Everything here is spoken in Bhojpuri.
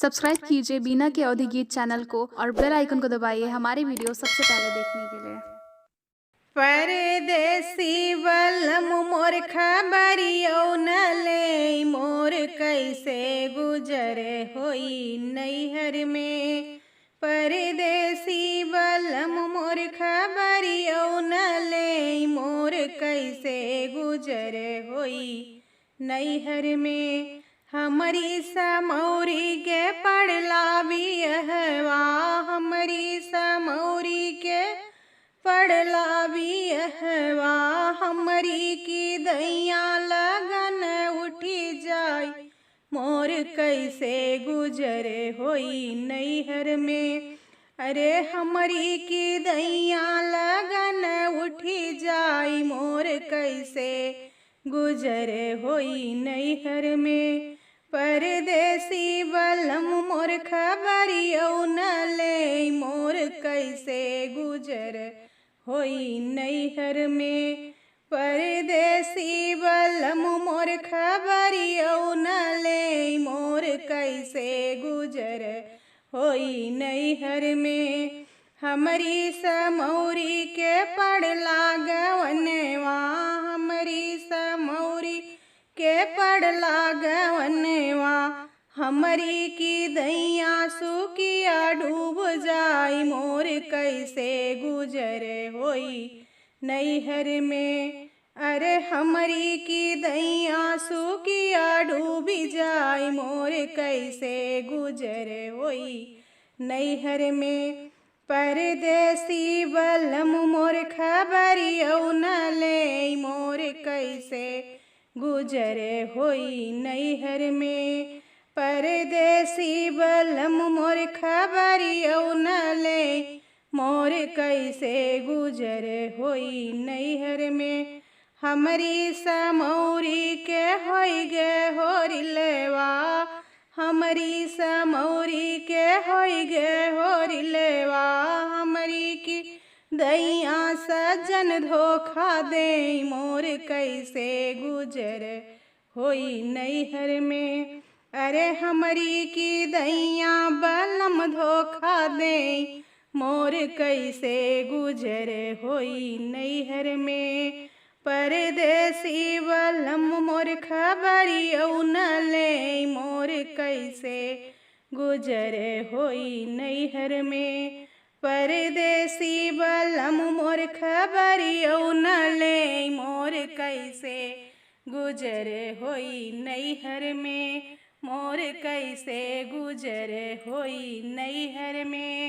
सब्सक्राइब कीजिए बीना के अवधि गीत चैनल को और बेल आइकन को दबाइए हमारी वीडियो सबसे पहले देखने के लिए। परदेसी बलम मोर खबरियो न ले मोर कैसे गुजरे होई नैहर में। परदेसी बलम मोर खबरियो न ले मोर कैसे गुजरे होई नैहर में। हमारी समौरी के पड़ला बियहवा हमारी समौरी के पड़ला बियहवा हमरी की दैया लगन उठी जाई मोर कैसे गुजरे होई नैहर में। अरे हमरी की दैया लगन उठी जाई मोर कैसे गुजरे होई नैहर में। परदेसी बलम मोर खबरियो न ले मोर कैसे गुजर होई नैहर में। परदेसी बलम मोर खबरियो न ले मोर कैसे गुजर होई नैहर में। हमरी समौरी के पड़ला गवनवा हमरी समौरी के पड़ला गवनवा हमरी की दैया सुकिया डूब जाई मोर कैसे गुजरे होई नैहर में। अरे हमरी की दैया सुकिया डूबी जाई मोर कैसे गुजरे होई नैहर में। परदेसी बलम मोर खबरियो न ले मोर कैसे गुजरे होई नैहर में। परदेसी बलम मोर खबरियो न ले मोर कैसे गुजरे होई नैहर में। हमरी समौरी के होई गे होरिलेवा हमरी समौरी के होई गे होरिलेवा हमरी की दैया सजन धोखा दे मोर कैसे गुजर होई नैहर में। अरे हमरी की दैया बलम धोखा दे मोर कैसे गुजर होई नैहर में। परदेसी बलम मोर खबरियो न ले मोर कैसे गुजरे होई नैहर में। परदेसी बलम मोर खबरियो न ले मोर कैसे गुजरे होई नैहर में। मोर कैसे गुजरे होई नैहर में।